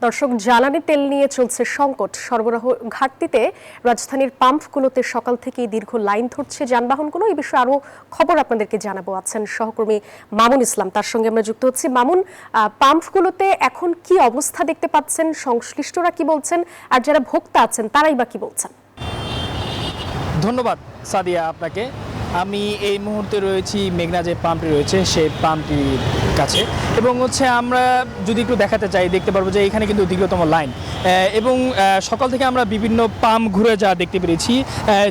দর্শক, জ্বালানি তেল নিয়ে চলছে সংকট। সরবরাহ ঘাটতিতে রাজধানীর পাম্পগুলোতে সকাল থেকেই দীর্ঘ লাইন ধরছে যানবাহনগুলো। এই বিষয়ে আরো খবর আপনাদেরকে জানাবো। আছেন সহকর্মী মামুন ইসলাম, তার সঙ্গে আমরা যুক্ত হচ্ছি। মামুন, পাম্পগুলোতে এখন কি অবস্থা দেখতে পাচ্ছেন? সংশ্লিষ্টরা কি বলছেন, আর যারা ভোক্তা আছেন তারাই বা কি বলছেন? ধন্যবাদ সাদিয়া আপনাকে। আমি এই মুহূর্তে রয়েছি মেঘনা যে পাম্পটি রয়েছে সেই পাম্পটির কাছে, এবং আমরা যদি একটু দেখাতে চাই দেখতে পারবো যে এখানে কিন্তু দীর্ঘতম লাইন, এবং সকাল থেকে আমরা বিভিন্ন পাম্প ঘুরে যা দেখতে পেরেছি,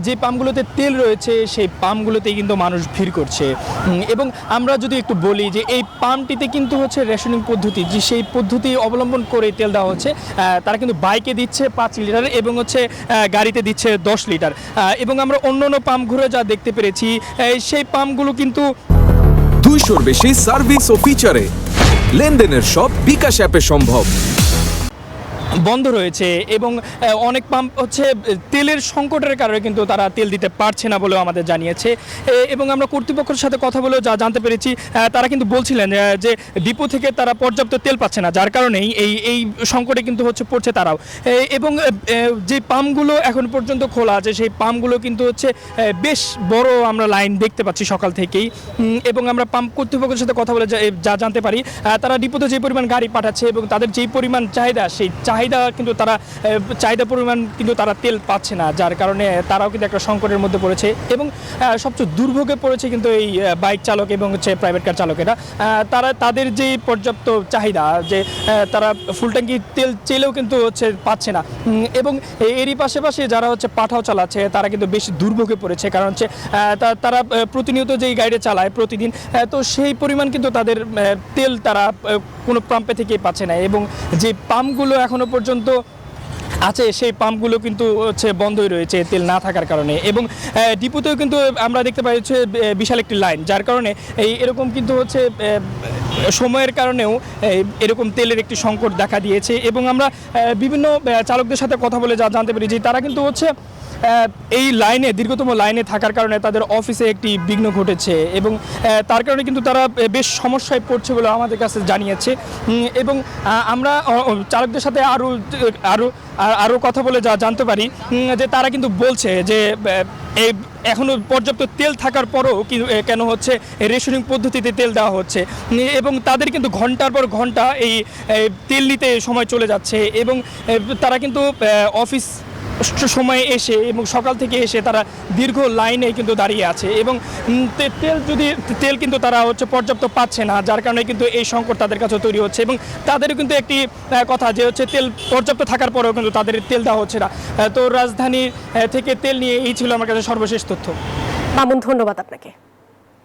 যে পাম্পগুলোতে তেল রয়েছে সেই পাম্পগুলোতেই কিন্তু মানুষ ভিড় করছে। এবং আমরা যদি একটু বলি যে এই পাম্পটিতে কিন্তু রেশনিং পদ্ধতি, যে সেই পদ্ধতি অবলম্বন করে তেল দেওয়া হচ্ছে। তারা কিন্তু বাইকে দিচ্ছে 5 লিটার এবং গাড়িতে দিচ্ছে 10 লিটার। এবং আমরা অন্য পাম্প ঘুরে যা দেখতে পেরেছি সেই পাম্পগুলো কিন্তু 200-র বেশি সার্ভিস ও ফিচারে লেনদেনের সব বিকাশ অ্যাপে সম্ভব। বন্ধ রয়েছে, এবং অনেক পাম্প তেলের সংকটের কারণে কিন্তু তারা তেল দিতে পারছে না বলেও আমাদের জানিয়েছে। এবং আমরা কর্তৃপক্ষের সাথে কথা বলেও যা জানতে পেরেছি, তারা কিন্তু বলছিলেন যে ডিপো থেকে তারা পর্যাপ্ত তেল পাচ্ছে না, যার কারণেই এই সংকটে কিন্তু পড়ছে তারাও। এবং যে পাম্পগুলো এখন পর্যন্ত খোলা আছে সেই পাম্পগুলো কিন্তু বেশ বড় আমরা লাইন দেখতে পাচ্ছি সকাল থেকেই। এবং আমরা পাম্প কর্তৃপক্ষের সাথে কথা বলে যা জানতে পারি, তারা ডিপোতে যে পরিমাণ গাড়ি পাঠাচ্ছে এবং তাদের যেই পরিমাণ চাহিদা, সেই চাহিদা পরিমাণ কিন্তু তারা তেল পাচ্ছে না, যার কারণে তারাও কিন্তু একটা সংকটের মধ্যে পড়েছে। এবং সবচেয়ে দুর্ভোগে পড়েছে কিন্তু এই বাইক চালক এবং প্রাইভেট কার চালকেরা। তাদের যে পর্যাপ্ত চাহিদা, যে তারা ফুল ট্যাঙ্কি তেল চেলেও কিন্তু পাচ্ছে না। এবং এরই পাশাপাশি যারা পাঠাও চালাচ্ছে তারা কিন্তু বেশ দুর্ভোগে পড়েছে, কারণ তারা প্রতিনিয়ত যেই গাড়ি চালায় প্রতিদিন, তো সেই পরিমাণ কিন্তু তাদের তেল তারা কোনো পাম্পে থেকেই পাচ্ছে না। এবং যে পাম্পগুলো এখনো পর্যন্ত আছে সেই পাম্পগুলো কিন্তু বন্ধই রয়েছে তেল না থাকার কারণে। এবং ডিপোতেও কিন্তু আমরা দেখতে পাই বিশাল একটি লাইন, যার কারণে এরকম কিন্তু সময়ের কারণেও এরকম তেলের একটি সংকট দেখা দিয়েছে। এবং আমরা বিভিন্ন চালকদের সাথে কথা বলে যা জানতে পেরেছি, তারা কিন্তু এই দীর্ঘতম লাইনে থাকার কারণে তাদের অফিসে একটি বিঘ্ন ঘটেছে, এবং তার কারণে কিন্তু তারা বেশ সমস্যায় পড়ছে বলে আমাদের কাছে জানিয়েছে। এবং আমরা চালকদের সাথে আরও কথা বলে যা জানতে পারি, যে তারা কিন্তু বলছে যে এখনও পর্যাপ্ত তেল থাকার পরও কেন রেশনিং পদ্ধতিতে তেল দেওয়া হচ্ছে, এবং তাদের কিন্তু ঘন্টার পর ঘন্টা এই তেল নিতে সময় চলে যাচ্ছে। এবং তারা কিন্তু অফিস সময়ে এসে এবং সকাল থেকে এসে তারা দীর্ঘ লাইনে কিন্তু দাঁড়িয়ে আছে, এবং তেল কিন্তু তারা পর্যাপ্ত পাচ্ছে না, যার কারণে কিন্তু এই সংকট তাদের কাছে তৈরি হচ্ছে। এবং তাদেরও কিন্তু একটি কথা যে তেল পর্যাপ্ত থাকার পরেও কিন্তু তাদের তেল দেওয়া হচ্ছে না। তো রাজধানী থেকে তেল নিয়ে এই ছিল আমার কাছে সর্বশেষ তথ্য। মামুন, ধন্যবাদ আপনাকে।